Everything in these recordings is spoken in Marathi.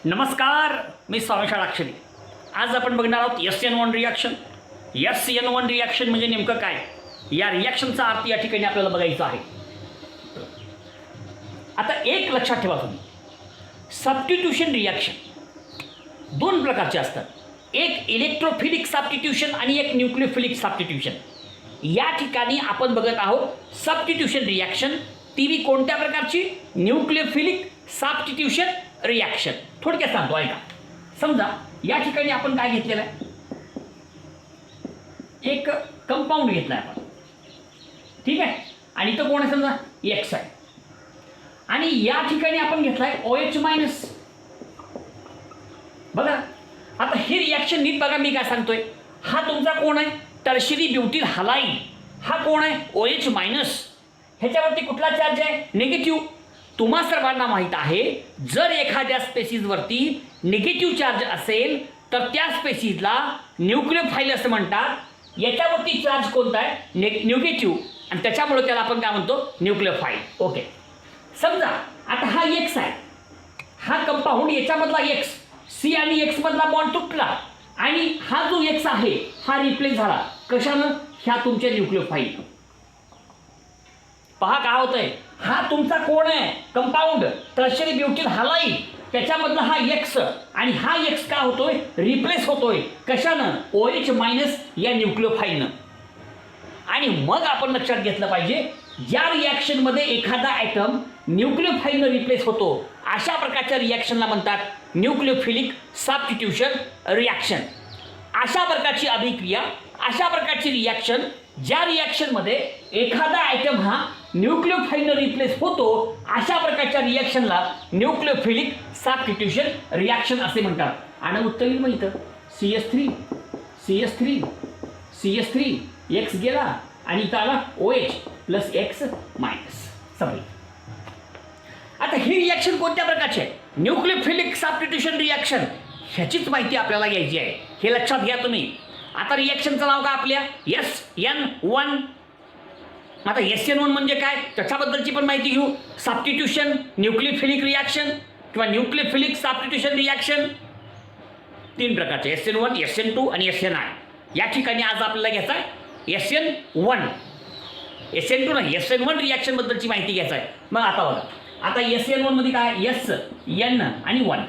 नमस्कार, मी स्वामी शाळाक्षरी. आज आपण बघणार आहोत SN1 रिॲक्शन. SN1 रिॲक्शन म्हणजे नेमकं काय, या रिॲक्शनचा अर्थ या ठिकाणी आपल्याला बघायचा आहे. आता एक लक्षात ठेवा तुम्ही, सबस्टिट्यूशन रिॲक्शन दोन प्रकारचे असतात. एक इलेक्ट्रोफिलिक सबस्टिट्यूशन आणि एक न्यूक्लियोफिलिक सबस्टिट्यूशन. या ठिकाणी आपण बघत आहोत सबस्टिट्यूशन रिॲक्शन. ती बी कोणत्या प्रकारची, न्यूक्लियोफिलिक सबस्टिट्यूशन रिॲक्शन. थोडक्यात सांगतो ऐका. समजा या ठिकाणी आपण काय घेतलेलं आहे, एक कंपाऊंड घेतला आहे आपण, ठीक आहे. आणि तो कोण आहे, समजा एक्स आहे. आणि या ठिकाणी आपण घेतला आहे OH मायनस. बघा आता हे रिॲक्शन नीट बघा, मी काय सांगतोय. हा तुमचा कोण आहे, टर्शियरी ब्युटील हलाईड. हा कोण आहे, OH मायनस. ह्याच्यावरती कुठला चार्ज आहे, निगेटिव्ह. तुम्हा सर्वांना माहीत आहे, जर एखाद्या स्पेसिसवरती निगेटिव्ह चार्ज असेल तर त्या स्पेसिसला न्यूक्लियोफाइल असं म्हणतात. याच्यावरती चार्ज कोणता आहे, निगेटिव्ह, आणि त्याच्यामुळे त्याला आपण काय म्हणतो, न्यूक्लियोफाइल. ओके. समजा आता हा एक्स आहे, हा कंपाऊंड, याच्यामधला एक्स, सी आणि एक्स मधला बॉन्ड तुटला आणि हा जो एक्स आहे हा रिप्लेस झाला. कशानं, ह्या तुमच्या न्यूक्लियोफाइल. पहा काय होतंय, हा तुमचा कोण आहे, कंपाऊंड, टर्शियरी ब्युटील हलाईड. त्याच्यामधला हा एक्स, आणि हा एक्स काय होतोय, रिप्लेस होतोय. कशानं, OH मायनस या न्यूक्लियोफाईलनं. आणि मग आपण लक्षात घेतलं पाहिजे, ज्या रिॲक्शनमध्ये एखादा ॲटम न्यूक्लियोफाईलनं रिप्लेस होतो अशा प्रकारच्या रिॲक्शनला म्हणतात न्यूक्लियोफिलिक सबस्टिट्यूशन रिॲक्शन. अशा प्रकारची अभिक्रिया, अशा प्रकारची रिॲक्शन, ज्या रिॲक्शनमध्ये एखादा आयटम हा न्यूक्लियोफाईलनं रिप्लेस होतो अशा प्रकारच्या रिॲक्शनला न्यूक्लियोफिलिक सबस्टिट्यूशन रिॲक्शन असे म्हणतात. आणि उत्तर येईल मग इथं CH3 एक्स गेला आणि इथं आला OH प्लस एक्स मायनस. समजलं. आता ही रिॲक्शन कोणत्या प्रकारची आहे, न्यूक्लियोफिलिक सबस्टिट्यूशन रिॲक्शन. ह्याचीच माहिती आपल्याला घ्यायची आहे, हे लक्षात घ्या तुम्ही. आता रिॲक्शनचं नाव काय आपल्या, SN1. आता SN1 म्हणजे काय, त्याच्याबद्दलची पण माहिती घेऊ. सबस्टिट्यूशन न्यूक्लियोफिलिक रिॲक्शन किंवा न्यूक्लियोफिलिक सबस्टिट्यूशन रिॲक्शन तीन प्रकारचे, SN1, SN2 आणि SNI. या ठिकाणी आज आपल्याला घ्यायचा आहे SN1. SN2 नाही, SN1 रिॲक्शन बद्दलची माहिती घ्यायचं आहे. मग आता बघा, आता SN1 मध्ये काय, S, N आणि 1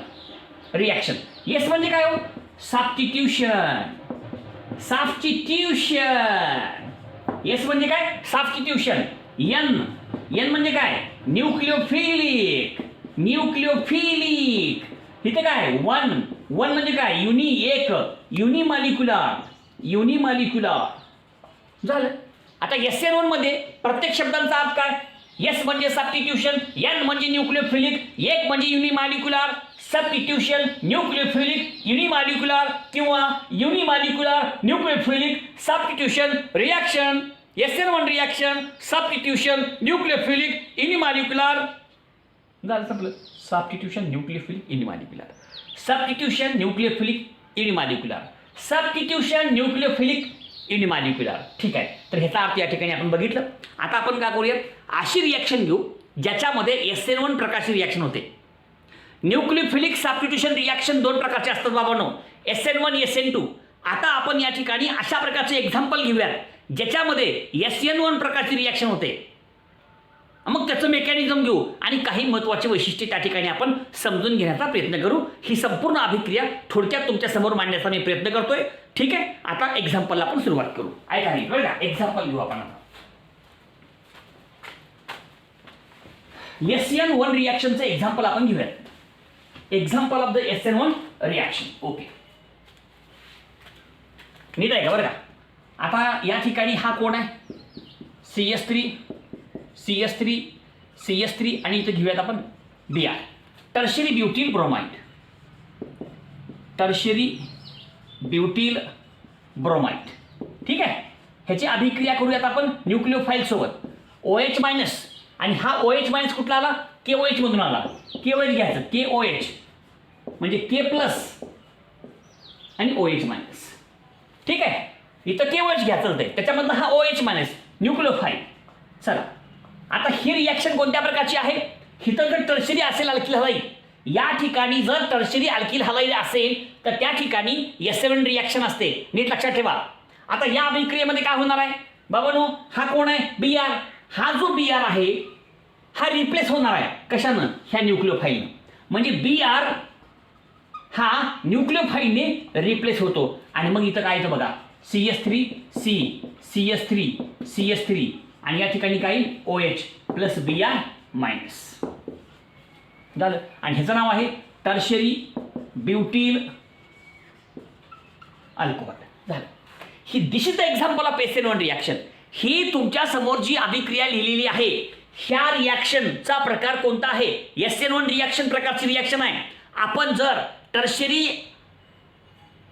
रिॲक्शन. S म्हणजे काय हो, सबस्टिट्यूशन. S म्हणजे काय, सबस्टिट्यूशन. N म्हणजे काय, न्यूक्लियोफिलिक. इथे काय 1 म्हणजे काय, एक, युनिमॉलिक्युलर. झालं. आता SN1 मध्ये प्रत्येक शब्दांचा अर्थ काय, S म्हणजे सबस्टिट्यूशन, N म्हणजे न्यूक्लियोफिलिक, एक म्हणजे युनिमॉलिक्युलर. सबस्टिट्यूशन न्यूक्लियोफिलिक युनिमॉलिक्युलर किंवा unimolecular nucleophilic substitution reaction. SN1 reaction, substitution nucleophilic unimolecular. झालं संपलं. Substitution nucleophilic unimolecular, substitution nucleophilic unimolecular, substitution nucleophilic unimolecular. ठीक आहे. तर ह्याचा अर्थ या ठिकाणी आपण बघितलं. आता आपण काय करूया, अशी रिॲक्शन घेऊ ज्याच्यामध्ये SN1 प्रकारची रिॲक्शन होते. न्यूक्लियोफिलिक सबस्टिट्यूशन रिॲक्शन दोन प्रकारचे असतात बाबांनो, SN1, SN2. आता आपण या ठिकाणी अशा प्रकारचे एक्झाम्पल घेऊयात ज्याच्यामध्ये SN1 प्रकारची रिॲक्शन होते. मग त्याचं मेकॅनिझम घेऊ आणि काही महत्त्वाचे वैशिष्ट्ये त्या ठिकाणी आपण समजून घेण्याचा प्रयत्न करू. ही संपूर्ण अभिक्रिया थोडक्यात तुमच्या समोर मांडण्याचा मी प्रयत्न करतोय. ठीक आहे. आता एक्झाम्पलला आपण सुरुवात करू. ऐका नाही बरं का, एक्झाम्पल घेऊ आपण आता. SN1 रिॲक्शनचं एक्झाम्पल आपण घेऊयात. Example of the SN1 reaction. Okay, नीट आहे का बरं का. आता या ठिकाणी हा कोण आहे, CH3 आणि इथं घेऊयात आपण Br, टर्शियरी ब्युटील ब्रोमाइड. ठीक आहे. ह्याची अभिक्रिया करूयात आपण न्यूक्लियोफाइल सोबत. OH मायनस, आणि हा OH मायनस कुठला आला, KOH मधून आला. KOH घ्यायचं, KOH म्हणजे K प्लस आणि OH मायनस. ठीक आहे. इथं KOH घ्यायचं ते, त्याच्यामधला हा OH मायनस न्यूक्लियोफाइल. चला, आता ही रिॲक्शन कोणत्या प्रकारची आहे, हिथं जर टर्शियरी असेल अल्किल हलाईड, या ठिकाणी जर टर्शरी अल्किल हलाईड असेल तर त्या ठिकाणी S7 रिॲक्शन असते. नीट लक्षात ठेवा. आता या अभिक्रियेमध्ये काय होणार आहे बाबांनो, हा कोण आहे Br. हा जो Br आहे हा रिप्लेस होणार आहे कशानं, ह्या न्यूक्लिओफाईलनं. म्हणजे Br हा न्यूक्लिओफाईलने रिप्लेस होतो आणि मग इथं काय येतं बघा, CH3 C CH3 CH3 आणि या ठिकाणी काय OH प्लस Br मायनस झालं. आणि ह्याचं नाव आहे टर्शरी ब्युटील अल्कोहोल झालं. ही this is the example of SN1 reaction. ही तुमच्या समोर जी अभिक्रिया लिहिलेली आहे ह्या रिॲक्शनचा प्रकार कोणता आहे, SN1 रिॲक्शन प्रकारची रिॲक्शन आहे. आपण जर टर्शरी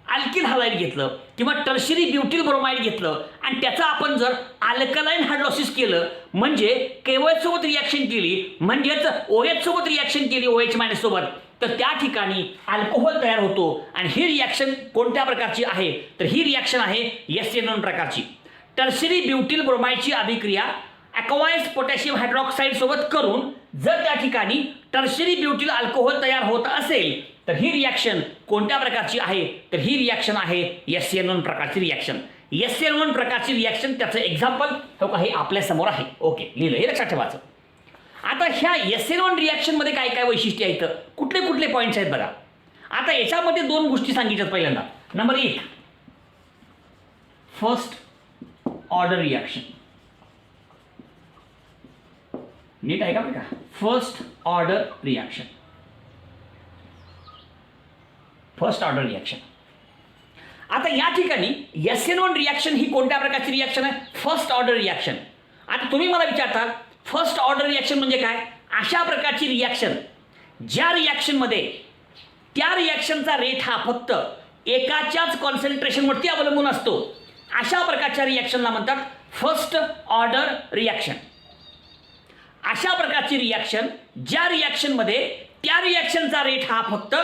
अल्किल हलाईड घेतलं किंवा टर्शरी ब्युटील ब्रोमाइड घेतलं आणि त्याचं आपण जर अल्कलाईन हायड्रोसिस केलं म्हणजे KOH सोबत रिॲक्शन केली म्हणजेच OH सोबत रिॲक्शन केली OH मायनस सोबत, तर त्या ठिकाणी अल्कोहोल तयार होतो. आणि ही रिॲक्शन कोणत्या प्रकारची आहे तर ही रिॲक्शन आहे SN1 प्रकारची. टर्शरी ब्युटील ब्रोमाइडची अभिक्रिया अक्वाइज पोटॅशियम हायड्रॉक्साईड सोबत करून जर त्या ठिकाणी टर्शरी ब्युटील अल्कोहोल तयार होत असेल तर ही रिॲक्शन कोणत्या प्रकारची आहे तर ही रिॲक्शन आहे SN1 प्रकारची रिॲक्शन. SN1 प्रकारची रिॲक्शन त्याचं एक्झाम्पल हो का हे आपल्या समोर आहे. ओके, लिहिलं, हे लक्षात ठेवायचं. आता ह्या SN1 रिॲक्शन मध्ये काय काय वैशिष्ट्य आहेत, कुठले कुठले पॉईंट्स आहेत बघा. आता याच्यामध्ये दोन गोष्टी सांगितल्यात. पहिल्यांदा नंबर 1 फर्स्ट ऑर्डर रिॲक्शन. नीट आहे का बघा, first order reaction. First order reaction. आता या ठिकाणी SN1 रिॲक्शन ही कोणत्या प्रकारची रिॲक्शन आहे, फर्स्ट ऑर्डर रिॲक्शन. आता तुम्ही मला विचारता फर्स्ट ऑर्डर रिॲक्शन म्हणजे काय, अशा प्रकारची रिॲक्शन ज्या रिॲक्शनमध्ये त्या रिॲक्शनचा रेट हा फक्त एकाच्याच कॉन्सन्ट्रेशनवरती अवलंबून असतो, अशा प्रकारच्या रिॲक्शनला म्हणतात फर्स्ट ऑर्डर रिॲक्शन. अशा प्रकारची रिॲक्शन ज्या रिॲक्शनमध्ये त्या रिॲक्शनचा रेट हा फक्त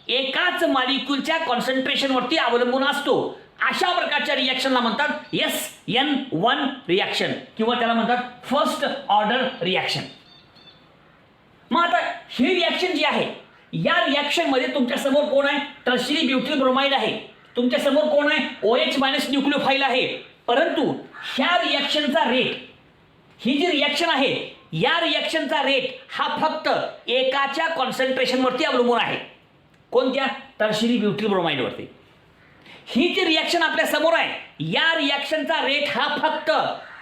एकाच मॉलिक्यूलच्या कॉन्सन्ट्रेशनवरती अवलंबून असतो, अशा प्रकारच्या रिॲक्शनला म्हणतात SN1 रिॲक्शन किंवा त्याला म्हणतात फर्स्ट ऑर्डर रिॲक्शन. मग आता ही रिॲक्शन जी आहे या रिॲक्शनमध्ये तुमच्या समोर कोण आहे, टर्शरी ब्युटील ब्रोमाइड आहे. तुमच्या समोर कोण आहे, OH मायनस न्यूक्लिओफाईल आहे. परंतु ह्या रिॲक्शनचा रेट, ही जी रिॲक्शन आहे या रिॲक्शनचा रेट हा फक्त एकाच्या कॉन्सन्ट्रेशनवरती अवलंबून आहे. कोणत्या, टर्शरी ब्युटील ब्रोमाइडवरती. ही जी रिॲक्शन आपल्या समोर आहे या रिॲक्शनचा रेट हा फक्त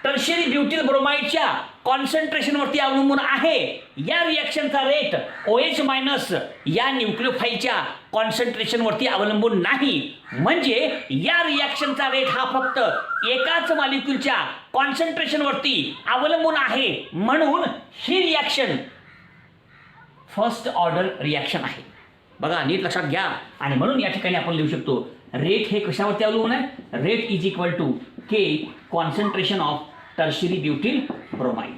टर्शरी ब्युटील ब्रोमाइडच्या कॉन्सन्ट्रेशनवरती अवलंबून आहे. या रिॲक्शनचा रेट OH मायनस या न्यूक्लिओफाईलच्या कॉन्सन्ट्रेशनवरती अवलंबून नाही. म्हणजे या रिॲक्शनचा रेट हा फक्त एकाच मॉलिक्यूलच्या कॉन्सन्ट्रेशनवरती अवलंबून आहे. म्हणून ही रिॲक्शन फर्स्ट ऑर्डर रिॲक्शन आहे. बघा नीट लक्षात घ्या. आणि म्हणून या ठिकाणी आपण लिहू शकतो रेट हे कशावरती अवलंबून आहे, rate is equal to K concentration of tertiary butyl bromide.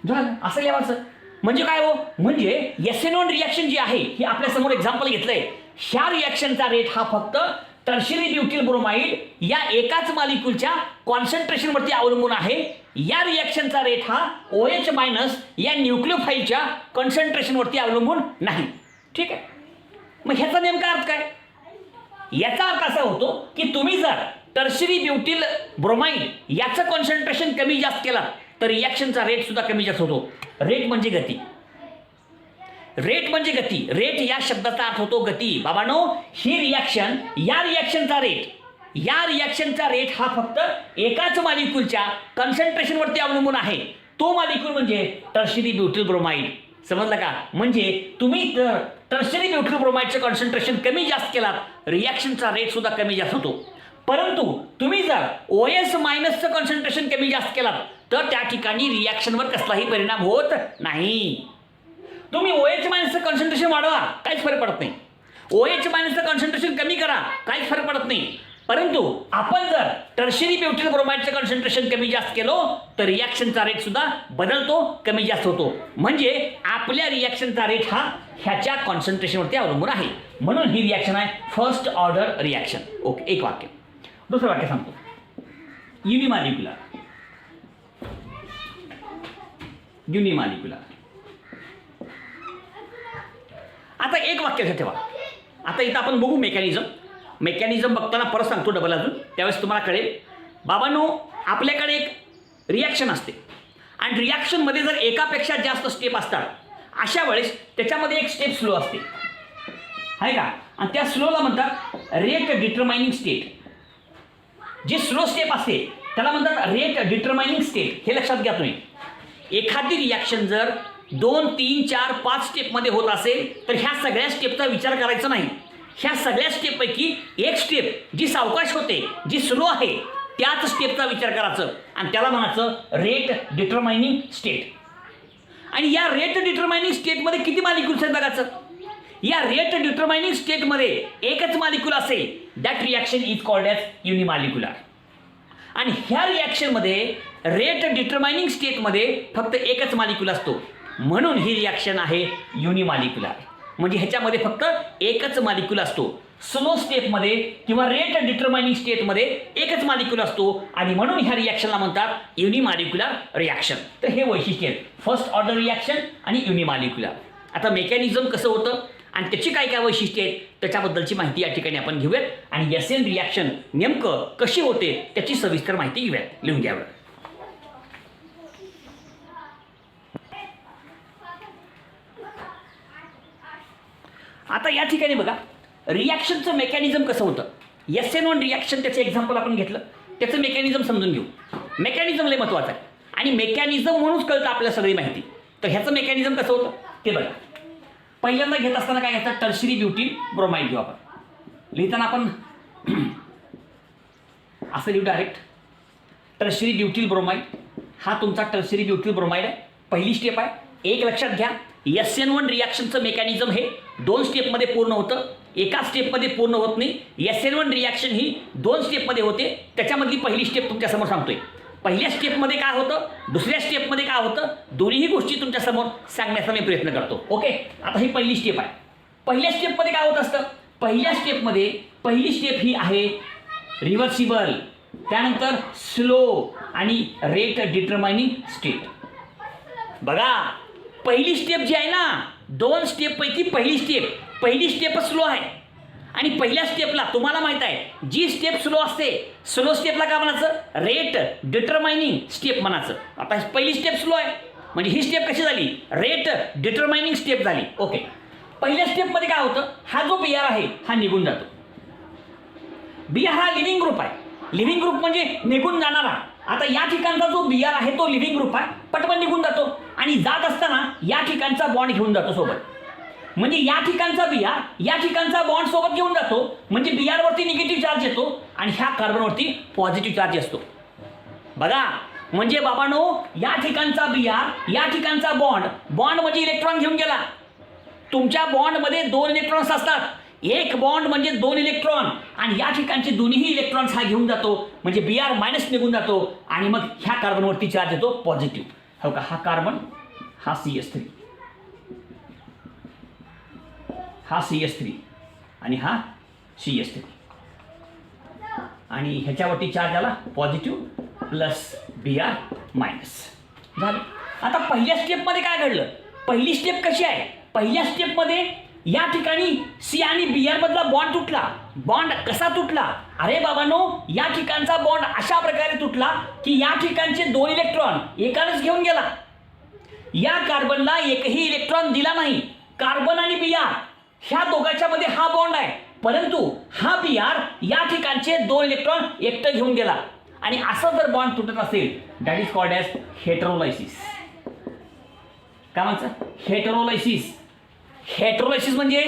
झालं, असं लिहायचं. म्हणजे काय हो, म्हणजे SN1 रिॲक्शन जी आहे ही आपल्या समोर एक्झाम्पल घेतलंय. ह्या रिॲक्शनचा रेट हा फक्त टर्शरी ब्युटील ब्रोमाइड या एकाच मॉलिक्यूलच्या कॉन्सन्ट्रेशनवरती अवलंबून आहे. या रिॲक्शनचा रेट हा OH मायनस या न्यूक्लिओफाईलच्या कॉन्सन्ट्रेशनवरती अवलंबून नाही. ठीक आहे. मग ह्याचा नेमका अर्थ काय, याचा अर्थ असा होतो की तुम्ही जर टर्शरी ब्युटील ब्रोमाइड याचं कॉन्सन्ट्रेशन कमी जास्त केला तर रिॲक्शनचा रेट सुद्धा कमी जास्त होतो. रेट म्हणजे गती. रेट म्हणजे गती. रेट या शब्दाचा अर्थ होतो गती. बाबांनो, ही रिॲक्शन या रिॲक्शनचा रेट हा फक्त एकाच मॉलिक्यूलच्या कॉन्सन्ट्रेशनवरती अवलंबून आहे. तो मॉलिक्यूल म्हणजे टर्शरी ब्युटील ब्रोमाइड. समजलं का? म्हणजे तुम्ही टर्शरी ब्युटील ब्रोमाइडचं कॉन्सन्ट्रेशन कमी जास्त केलात रिॲक्शनचा रेट सुद्धा कमी जास्त होतो. परंतु तुम्ही जर OS मायनसचं कॉन्सन्ट्रेशन कमी जास्त केलात तर त्या ठिकाणी रिॲक्शनवर कसलाही परिणाम होत नाही. तुम्ही OH मायनसचं कॉन्सन्ट्रेशन वाढवा, काहीच फरक पडत नाही. OH मायनसचं कॉन्सन्ट्रेशन कमी करा, काहीच फरक पडत नाही. परंतु आपण जर टर्शरी ब्युटील ब्रोमाइडचं कॉन्सन्ट्रेशन कमी जास्त केलो तर रिॲक्शनचा रेट सुद्धा बदलतो, कमी जास्त होतो. म्हणजे आपल्या रिॲक्शनचा रेट हा ह्याच्या कॉन्सन्ट्रेशनवरती अवलंबून आहे. म्हणून ही रिॲक्शन आहे फर्स्ट ऑर्डर रिॲक्शन. ओके, एक वाक्य. दुसरं वाक्य सांगतो. युनिमॉलिक्युलर आता एक वाक्य ठेवा. आता इथं आपण बघू मेकॅनिझम बघताना परत सांगतो डबल अजून, त्यावेळेस तुम्हाला कळेल. बाबांनो, आपल्याकडे एक रिॲक्शन असते आणि रिॲक्शनमध्ये जर एकापेक्षा जास्त स्टेप असतात, अशा वेळेस त्याच्यामध्ये एक स्टेप स्लो असते, आहे का? आणि त्या स्लोला म्हणतात रेट डिटरमाइनिंग स्टेट. जी स्लो स्टेप असते त्याला म्हणतात रेट डिटरमाइनिंग स्टेट. हे लक्षात घ्या तुम्ही. एखादी रिॲक्शन जर 2, 3, 4, 5 स्टेपमध्ये होत असेल तर ह्या सगळ्या स्टेपचा विचार करायचा नाही. ह्या सगळ्या स्टेपपैकी एक स्टेप जी सावकाश होते, जी स्लो आहे, त्याच स्टेपचा विचार करायचं आणि त्याला म्हणायचं रेट डिटरमाइनिंग स्टेट. आणि या रेट डिटरमाइनिंग स्टेटमध्ये किती मॉलिक्युल्स आहेत बघायचं. या रेट डिटरमाइनिंग स्टेटमध्ये एकच मॉलिक्यूल असेल, that reaction is called as unimolecular. आणि ह्या रिॲक्शनमध्ये रेट डिटरमाइनिंग स्टेटमध्ये फक्त एकच मॉलिक्यूल असतो, म्हणून ही रिॲक्शन आहे युनिमॉलिक्युलर. म्हणजे ह्याच्यामध्ये फक्त एकच मॉलिक्यूल असतो. स्लो स्टेपमध्ये किंवा रेट डिटरमाइनिंग स्टेटमध्ये एकच मॉलिक्यूल असतो आणि म्हणून ह्या रिॲक्शनला म्हणतात युनिमॉलिक्युलर रिॲक्शन. तर हे वैशिष्ट्य आहेत, फर्स्ट ऑर्डर रिॲक्शन आणि युनिमॉलिक्युलर. आता मेकॅनिझम कसं होतं आणि त्याची काय काय वैशिष्ट्ये आहेत त्याच्याबद्दलची माहिती या ठिकाणी आपण घेऊयात आणि एसएन रिॲक्शन नेमकं कशी होते त्याची सविस्तर माहिती घेऊयात. लिहून घ्यावं. आता या ठिकाणी बघा, रिॲक्शनचं मेकॅनिझम कसं होतं. SN1 रिॲक्शन त्याचं एक्झाम्पल आपण घेतलं, त्याचं मेकॅनिझम समजून घेऊ. मेकॅनिझम लय महत्त्वाचं आहे आणि मेकॅनिझम म्हणूनच कळतं आपल्याला सगळी माहिती. तर ह्याचं मेकॅनिझम कसं होतं ते बघा. पहिल्यांदा घेत असताना काय घ्यायचं, टर्शरी ब्युटील ब्रोमाइड घेऊ आपण. लिहिताना आपण असं लिहू डायरेक्ट, टर्शरी ब्युटील ब्रोमाइड. हा तुमचा टर्शरी ब्युटील ब्रोमाइड आहे. पहिली स्टेप आहे. एक लक्षात घ्या, SN1 रिॲक्शनचं मेकॅनिझम हे 2 स्टेपमध्ये पूर्ण होतं, एका स्टेपमध्ये पूर्ण होत नाही. SN1 रिॲक्शन ही 2 स्टेपमध्ये होते. त्याच्यामधली पहिली स्टेप तुमच्यासमोर सांगतोय. पहिल्या स्टेपमध्ये काय होतं, दुसऱ्या स्टेपमध्ये काय होतं, दोन्हीही गोष्टी तुमच्यासमोर सांगण्याचा मी प्रयत्न करतो. ओके, आता ही पहिली स्टेप आहे. पहिल्या स्टेपमध्ये काय होत असतं, पहिल्या स्टेपमध्ये पहिली स्टेप ही आहे रिव्हर्सिबल, त्यानंतर स्लो आणि रेट डिटरमाइनिंग स्टेट. बघा, पहिली स्टेप जी आहे ना, 2 स्टेपपैकी पहिली स्टेप स्लो आहे आणि पहिल्या स्टेपला तुम्हाला माहित आहे जी स्टेप स्लो असते, स्लो स्टेपला काय म्हणायचं, रेट डिटरमाइनिंग स्टेप म्हणायचं. आता पहिली स्टेप स्लो आहे म्हणजे ही स्टेप कशी झाली, रेट डिटरमाइनिंग स्टेप झाली. ओके, पहिल्या स्टेपमध्ये काय होतं, हा जो BR आहे हा निघून जातो. BR हा लिव्हिंग ग्रुप आहे. लिव्हिंग ग्रुप म्हणजे निघून जाणारा. आता या ठिकाणचा जो BR आहे तो लिव्हिंग ग्रुप आहे, पटकन निघून जातो आणि जात असताना या ठिकाणचा बॉन्ड घेऊन जातो सोबत. म्हणजे या ठिकाणचा BR या ठिकाणचा बॉन्ड सोबत घेऊन जातो, म्हणजे BR वरती निगेटिव्ह चार्ज येतो आणि ह्या कार्बनवरती पॉझिटिव्ह चार्ज असतो. बघा, म्हणजे बाबांनो, या ठिकाणचा BR या ठिकाणचा बॉन्ड म्हणजे इलेक्ट्रॉन घेऊन गेला. तुमच्या बॉन्डमध्ये 2 इलेक्ट्रॉन्स असतात. एक बॉन्ड म्हणजे 2 इलेक्ट्रॉन आणि या ठिकाणचे दोन्ही इलेक्ट्रॉन्स हा घेऊन जातो, म्हणजे BR मायनस निघून जातो आणि मग ह्या कार्बनवरती चार्ज येतो पॉझिटिव्ह. हो का, हा कार्बन, हा CH3, हा CH3 आणि हा CH3 आणि ह्याच्यावरती चार्ज आला पॉझिटिव्ह प्लस BR मायनस झालं. आता पहिल्या स्टेपमध्ये काय घडलं, पहिली स्टेप कशी आहे, पहिल्या स्टेपमध्ये या ठिकाणी C आणि BR मधला बॉन्ड तुटला. बॉन्ड कसा तुटला, अरे बाबांनो, या ठिकाणचा बॉन्ड अशा प्रकारे तुटला की या ठिकाणचे 2 इलेक्ट्रॉन एकानेच घेऊन गेला. या कार्बनला एकही इलेक्ट्रॉन दिला नाही. कार्बन आणि BR ह्या दोघांच्या मध्ये हा बॉन्ड आहे, परंतु हा BR या ठिकाणचे 2 इलेक्ट्रॉन एकटं घेऊन गेला. आणि असं जर बॉन्ड तुटत असेल, दॅट इज कॉल्ड ॲज हेटेरोलायसिस. काय म्हणतात, हेटेरोलायसिस. हेटेरोलायसिस म्हणजे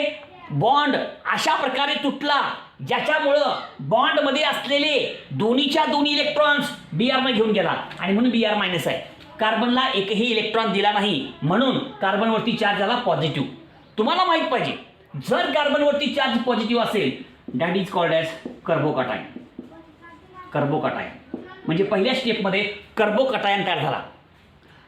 बॉन्ड अशा प्रकारे तुटला ज्याच्यामुळं बॉन्डमध्ये असलेले दोन्हीच्या दोन्ही इलेक्ट्रॉन्स BR घेऊन गेला आणि म्हणून BR मायनस आहे. कार्बनला एकही इलेक्ट्रॉन दिला नाही म्हणून कार्बनवरती चार्ज झाला पॉझिटिव्ह. तुम्हाला माहित पाहिजे, जर कार्बनवरती चार्ज पॉझिटिव्ह असेल, that is called as carbocation. Carbocation म्हणजे पहिल्या स्टेपमध्ये कार्बोकॅटायन तयार झाला.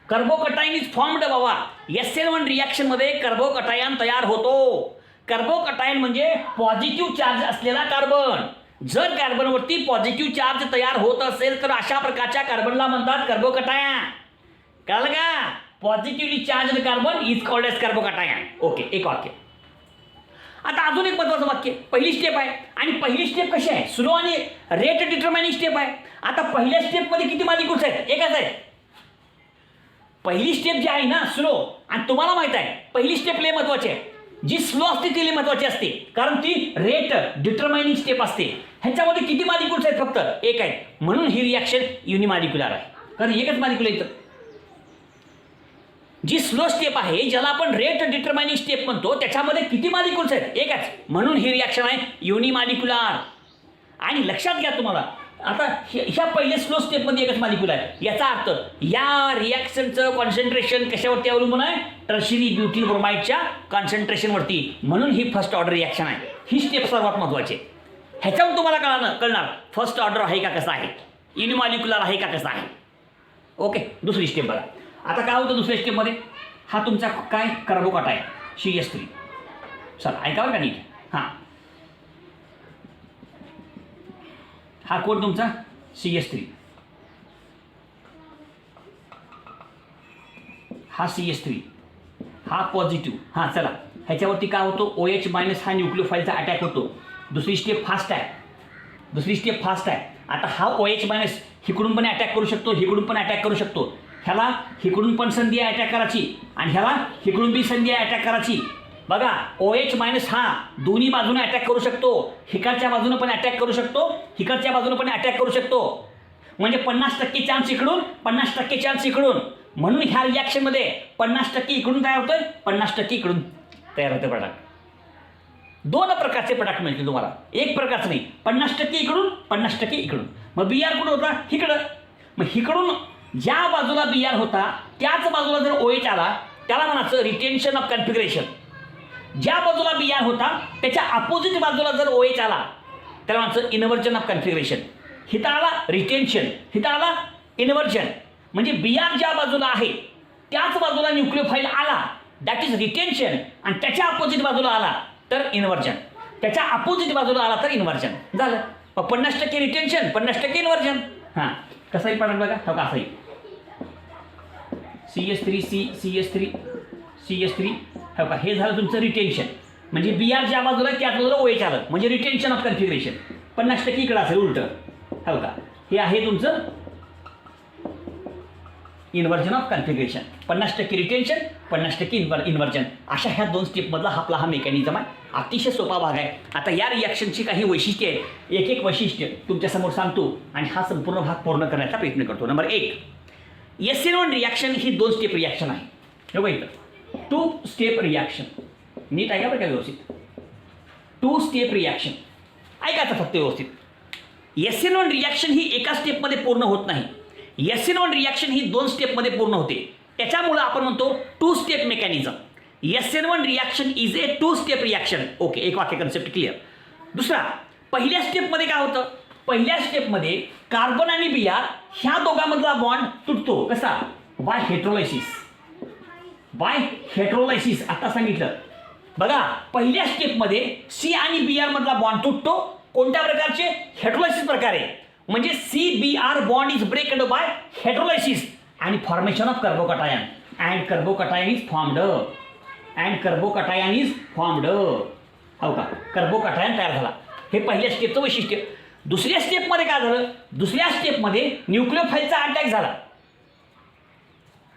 कार्बोकॅटायन इज फॉर्म्ड बाबा. SN1 रिॲक्शनमध्ये कार्बोकॅटायन तयार होतो. कार्बोकॅटायन म्हणजे पॉझिटिव्ह चार्ज असलेला कार्बन. जर कार्बनवरती पॉझिटिव्ह चार्ज तयार होत असेल तर अशा प्रकारच्या कार्बनला म्हणतात कार्बोकॅटायन. कळलं का, positively charge carbon is called as carbocation. Okay, एक वाक्य. आता अजून एक महत्त्वाचं वाक्य, पहिली स्टेप आहे आणि पहिली स्टेप कशी आहे, स्लो आणि रेट डिटरमाइनिंग स्टेप आहे. आता पहिल्या स्टेपमध्ये किती मालिकूट आहेत, एकच आहेत. पहिली स्टेप जी आहे ना स्लो, आणि तुम्हाला माहित आहे पहिली स्टेप लय महत्त्वाची आहे. जी स्लो असते ती लय महत्त्वाची असते, कारण ती रेट डिटरमाइनिंग स्टेप असते. ह्याच्यामध्ये किती मालिकूट आहेत, फक्त एक आहे. म्हणून ही रिॲक्शन युनिमालिक्युलर आहे, कारण एकच मालिक्युलर येतं. जी स्लो स्टेप आहे ज्याला आपण रेट डिटरमाइनिंग स्टेप म्हणतो, त्याच्यामध्ये किती मालिक्यूल्स आहेत, एकच. म्हणून ही रिॲक्शन आहे युनिमालिक्युलर. आणि लक्षात घ्या तुम्हाला, आता ह्या पहिल्या स्लो स्टेपमध्ये एकच मालिक्यूल आहे. याचा अर्थ या रिॲक्शनचं कॉन्सन्ट्रेशन कशावरती अवलंबून आहे, टर्शियरी ब्युटिल ब्रोमाइडच्या कॉन्सन्ट्रेशनवरती. म्हणून ही फर्स्ट ऑर्डर रिॲक्शन आहे. ही स्टेप सर्वात महत्त्वाची आहे. ह्याच्यावरून तुम्हाला कळणार फर्स्ट ऑर्डर आहे का कसं आहे, युनिमालिक्युलर आहे का कसं आहे. ओके, दुसरी स्टेप बघा. आता काय होतं दुसऱ्या स्टेपमध्ये, हा तुमचा काय कार्बोकाटा आहे CH3. चला ऐकावर का नीट. हां, हा कोड तुमचा CH3, हा CH3, हा पॉझिटिव्ह. हां चला, ह्याच्यावरती काय होतो, OH- हा न्यूक्लिओफाईलचा अटॅक होतो. दुसरी स्टेप फास्ट आहे. आता हा OH- हिकडून पण अटॅक करू शकतो, हिकडून पण अटॅक करू शकतो. ह्याला हिकडून पण संधी आहे अटॅक करायची, आणि ह्याला हिकडून बी संधी आहे अटॅक करायची. बघा, OH- हा दोन्ही बाजूने अटॅक करू शकतो. हिकडच्या बाजूने पण अटॅक करू शकतो, हिकडच्या बाजूने पण अटॅक करू शकतो. म्हणजे 50% चान्स इकडून, 50% चान्स इकडून. म्हणून ह्या रिॲक्शनमध्ये 50% इकडून तयार होतोय, 50% इकडून तयार होते प्रोडक्ट. दोन प्रकारचे प्रोडक्ट मिळतील तुम्हाला, एक प्रकारचं नाही. 50% इकडून, 50% इकडून. मग BR कुठं होता, इकडं. मग इकडून ज्या बाजूला BR होता त्याच बाजूला जर OH आला, त्याला म्हणायचं रिटेन्शन ऑफ कॉन्फिगरेशन. ज्या बाजूला BR होता त्याच्या अपोजिट बाजूला जर OH आला, त्याला म्हणायचं इन्व्हर्जन ऑफ कॉन्फिगरेशन. हिथं आला रिटेन्शन, हिथं आला इन्व्हर्जन. म्हणजे BR ज्या बाजूला आहे त्याच बाजूला न्यूक्लिओफाईल आला, दॅट इज रिटेन्शन. आणि त्याच्या अपोजिट बाजूला आला तर इन्व्हर्जन, त्याच्या अपोजिट बाजूला आला तर इन्व्हर्जन झालं. मग 50% रिटेन्शन, 50% इन्व्हर्जन. हां, कसाही प्रॉडक्ट बघा, हो का असाही CH3 हो का, हे झालं तुमचं रिटेन्शन. म्हणजे BR ज्या बाजूला त्याच बाजूला OH आलं, म्हणजे रिटेन्शन ऑफ कन्फिगरेशन. 50% इकडं असेल उलटं, हो का. हे आहे तुमचं inversion of configuration. 50% retention, 50% inversion. अशा ह्या दोन स्टेपमधला आपला हा मेकॅनिझम आहे. अतिशय सोपा भाग आहे. आता या रिॲक्शनची काही वैशिष्ट्ये आहेत, एक एक वैशिष्ट्य तुमच्यासमोर सांगतो आणि हा संपूर्ण भाग पूर्ण करण्याचा प्रयत्न करतो. नंबर 1, SN1 रिॲक्शन ही 2 स्टेप रिॲक्शन आहे. हे बघा इथं 2 स्टेप रिॲक्शन. नीट ऐका बरं का व्यवस्थित. 2 स्टेप रिॲक्शन ऐकायचं फक्त व्यवस्थित. SN1 रिॲक्शन ही एका स्टेपमध्ये पूर्ण होत नाही. SN1 रिॲक्शन ही 2 स्टेपमध्ये पूर्ण होते. त्याच्यामुळं आपण म्हणतो 2 step mechanism. SN1 reaction is a 2 step reaction. Okay, एक वाक्य कन्सेप्ट क्लिअर. दुसरा, पहिल्या स्टेपमध्ये काय होतं, पहिल्या स्टेपमध्ये कार्बन आणि BR ह्या दोघांमधला बॉन्ड तुटतो. कसा, बाय हेट्रोलायसिस. आता सांगितलं बघा, पहिल्या स्टेपमध्ये C आणि BR मधला बॉन्ड तुटतो. कोणत्या प्रकारचे, हेट्रोलायसिस प्रकारे. म्हणजे CBr बॉन्ड इज ब्रेकड बाय हेट्रोलायसिस आणि formation of carbocation. And carbocation is formed. हो का, कार्बोकटायन तयार झाला. हे पहिल्या स्टेपचं वैशिष्ट्य. दुसऱ्या स्टेपमध्ये काय झालं, दुसऱ्या स्टेपमध्ये न्यूक्लिओफाईलचा अटॅक झाला.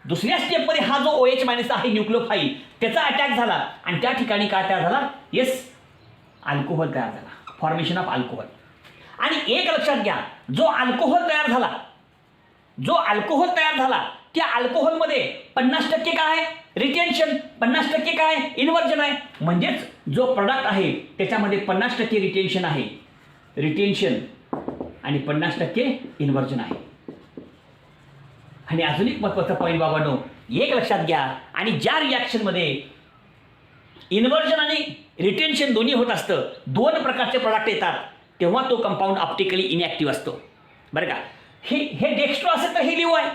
दुसऱ्या स्टेपमध्ये हा जो OH- आहे न्यूक्लिओफाईल, त्याचा अटॅक झाला आणि त्या ठिकाणी काय तयार झाला, अल्कोहोल तयार झाला, फॉर्मेशन ऑफ अल्कोहोल. आणि एक लक्षात घ्या, जो अल्कोहोल तयार झाला त्या अल्कोहोलमध्ये 50% काय आहे, रिटेन्शन, 50% काय आहे, इन्व्हर्जन आहे. म्हणजेच जो प्रोडक्ट आहे त्याच्यामध्ये 50% रिटेन्शन आहे, आणि 50% इन्व्हर्जन आहे. आणि अजून एक महत्त्वाचा पॉईंट बाबांनो, एक लक्षात घ्या, आणि ज्या रिॲक्शनमध्ये इन्व्हर्जन आणि रिटेन्शन दोन्ही होत असतं, 2 प्रकारचे प्रोडक्ट येतात, तेव्हा तो कंपाऊंड ऑप्टिकली इनॅक्टिव्ह असतो. बरं का. हे डेक्स्ट्रो असेल तर हे लिओ आहे,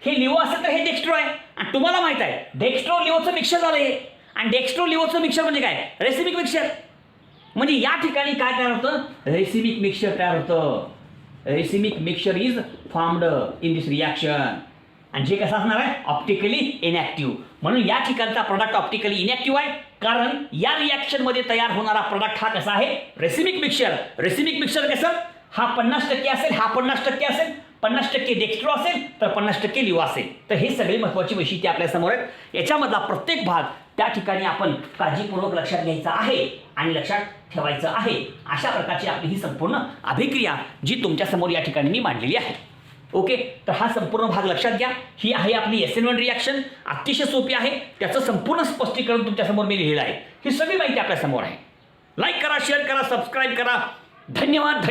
हे लिओ असेल तर हे डेक्स्ट्रो आहे. आणि तुम्हाला माहित आहे डेक्स्ट्रो लिओचं मिक्सर झालं हे. आणि डेक्स्ट्रो लिओचं मिक्सर म्हणजे काय, रेसिमिक मिक्सर. म्हणजे या ठिकाणी काय तयार होतं, रेसिमिक मिक्सर तयार होतं. Racemic mixer is formed in this reaction. आणि जे कसं असणार आहे ऑप्टिकली इनॅक्टिव्ह. म्हणून या ठिकाणचा प्रोडक्ट ऑप्टिकली इनॅक्टिव्ह आहे, कारण या रिॲक्शनमध्ये तयार होणारा प्रोडक्ट हा कसा आहे रेसिमिक मिक्सचर. रेसिमिक मिक्सचर कसं हा 50% असेल, हा 50% असेल, 50% डेक्स्ट्रो असेल तर 50% लिओ असेल. तर हे सगळे महत्त्वाची वैशिष्ट्ये आपल्या समोर आहेत. याच्यामधला प्रत्येक भाग त्या ठिकाणी आपण काळजीपूर्वक लक्षात घ्यायचा आहे आणि लक्षात ठेवायचं आहे. अशा प्रकारची आपली ही संपूर्ण अभिक्रिया जी तुमच्या समोर या ठिकाणी मी मांडलेली आहे. ओके, तर हा संपूर्ण भाग लक्षात घ्या. ही आहे आपली SN1 रिॲक्शन. अतिशय सोपी आहे, त्याचं संपूर्ण स्पष्टीकरण तुमच्यासमोर मी लिहिलं आहे. ही सगळी माहिती आपल्या समोर आहे. लाईक करा, शेअर करा, सबस्क्राईब करा. धन्यवाद.